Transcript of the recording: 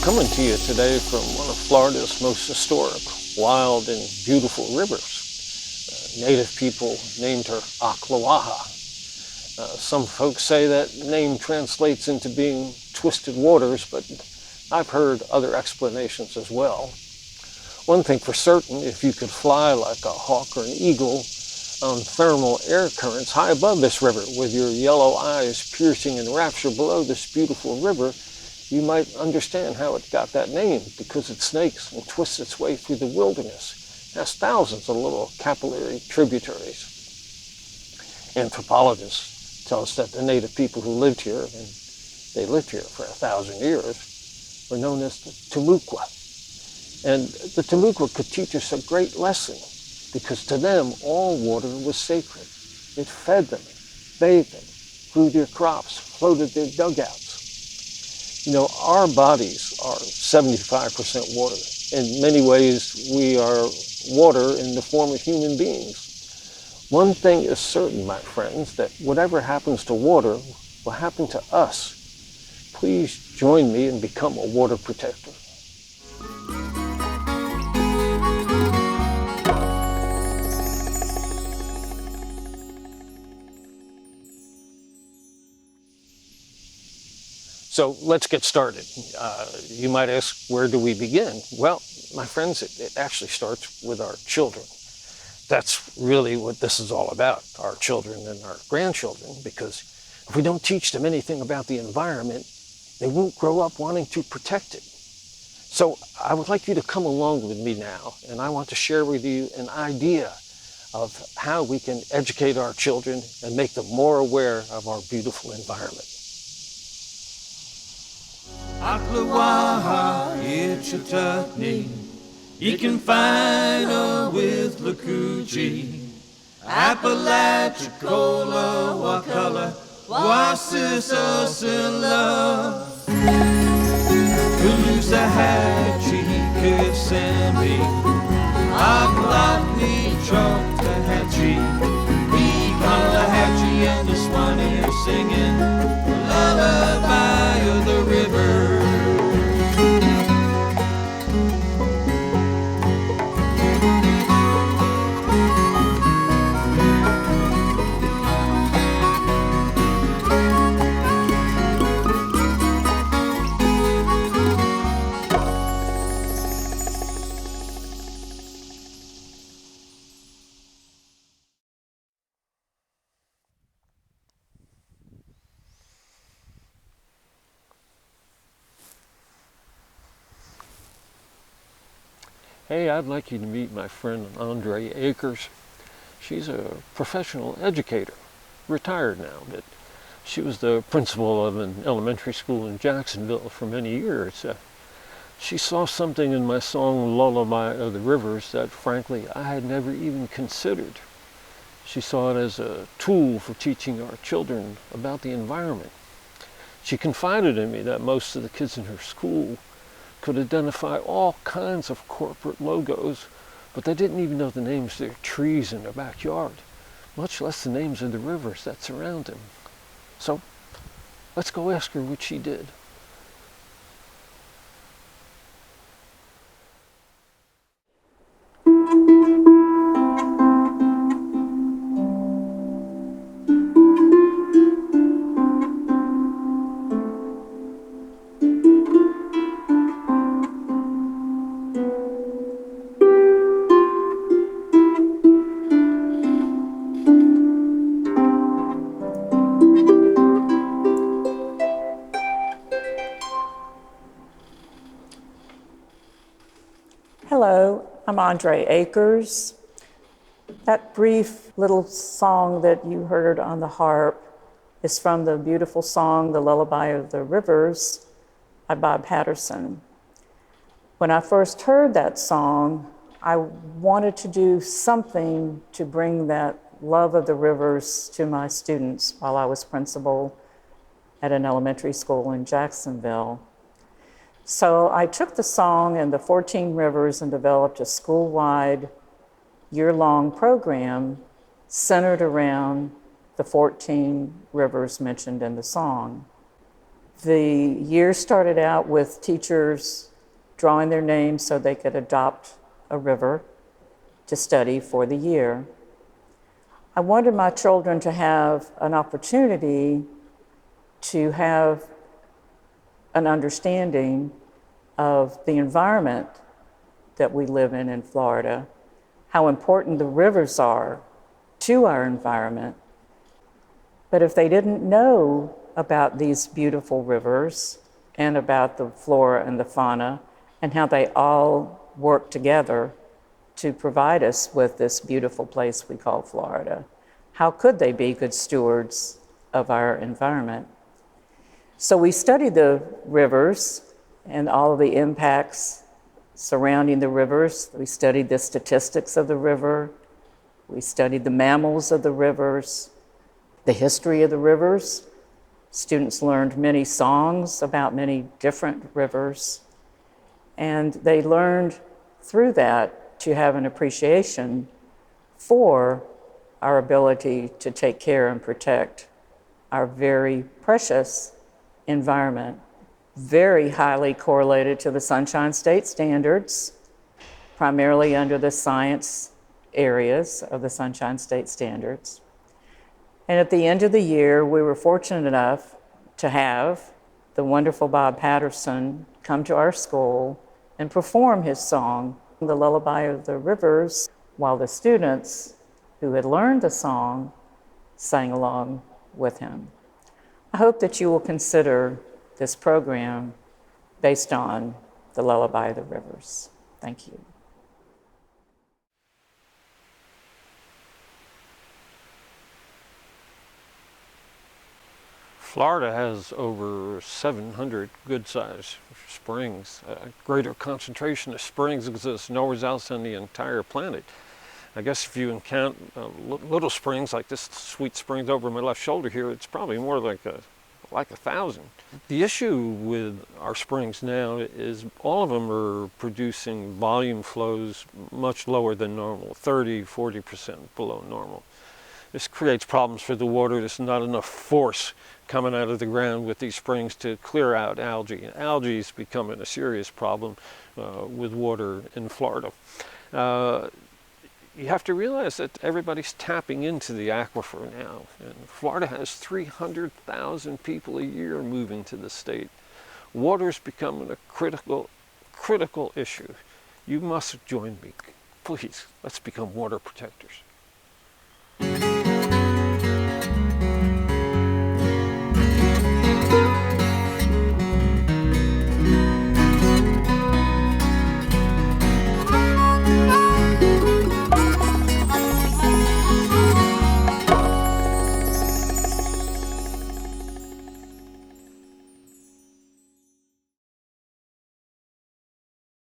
Coming to you today from one of Florida's most historic, wild, and beautiful rivers. Native people named her Ocklawaha. Some folks say that name translates into being twisted waters, but I've heard other explanations as well. One thing for certain, if you could fly like a hawk or an eagle on thermal air currents high above this river with your yellow eyes piercing in rapture below this beautiful river, you might understand how it got that name, because it snakes and twists its way through the wilderness. It has thousands of little capillary tributaries. Anthropologists tell us that the native people who lived here, and they lived here for 1,000 years, were known as the Timucua. And the Timucua could teach us a great lesson, because to them all water was sacred. It fed them, bathed them, grew their crops, floated their dugouts. You know, our bodies are 75% water. In many ways, we are water in the form of human beings. One thing is certain, my friends, that whatever happens to water will happen to us. Please join me and become a water protector. So let's get started. You might ask, where do we begin? Well, my friends, it actually starts with our children. That's really what this is all about, our children and our grandchildren, because if we don't teach them anything about the environment, they won't grow up wanting to protect it. So I would like you to come along with me now, and I want to share with you an idea of how we can educate our children and make them more aware of our beautiful environment. Ocklawaha, it's a tutney. You can find her with Lakuchi. Apalachicola, Wakala, Wasisasilla. Kulusahatchee, Kisambi. Ocklawni, Choctahatchee. Ekalahatchee and the Swanee are singing the lullaby of the river. Hey, I'd like you to meet my friend Andre Akers. She's a professional educator, retired now, but she was the principal of an elementary school in Jacksonville for many years. She saw something in my song Lullaby of the Rivers that, frankly, I had never even considered. She saw it as a tool for teaching our children about the environment. She confided in me that most of the kids in her school could identify all kinds of corporate logos, but they didn't even know the names of their trees in their backyard, much less the names of the rivers that surround them. So let's go ask her what she did. Hello, I'm Andre Akers. That brief little song that you heard on the harp is from the beautiful song, The Lullaby of the Rivers by Bob Patterson. When I first heard that song, I wanted to do something to bring that love of the rivers to my students while I was principal at an elementary school in Jacksonville. So I took the song and the 14 rivers and developed a school-wide year-long program centered around the 14 rivers mentioned in the song. The year started out with teachers drawing their names so they could adopt a river to study for the year. I wanted my children to have an opportunity to have an understanding of the environment that we live in Florida, how important the rivers are to our environment. But if they didn't know about these beautiful rivers and about the flora and the fauna and how they all work together to provide us with this beautiful place we call Florida, how could they be good stewards of our environment? So we studied the rivers and all of the impacts surrounding the rivers. We studied the statistics of the river. We studied the mammals of the rivers, the history of the rivers. Students learned many songs about many different rivers. And they learned through that to have an appreciation for our ability to take care and protect our very precious environment, very highly correlated to the Sunshine State standards, primarily under the science areas of the Sunshine State standards. And at the end of the year, we were fortunate enough to have the wonderful Bob Patterson come to our school and perform his song, The Lullaby of the Rivers, while the students who had learned the song sang along with him. I hope that you will consider this program based on the Lullaby of the Rivers. Thank you. Florida has over 700 good-sized springs. A greater concentration of springs exists nowhere else on the entire planet. I guess if you count little springs like this Sweet Springs over my left shoulder here, it's probably more like 1,000. The issue with our springs now is all of them are producing volume flows much lower than normal, 30–40% below normal. This creates problems for the water. There's not enough force coming out of the ground with these springs to clear out algae. And algae is becoming a serious problem with water in Florida. You have to realize that everybody's tapping into the aquifer now. And Florida has 300,000 people a year moving to the state. Water's becoming a critical issue. You must join me. Please, let's become water protectors.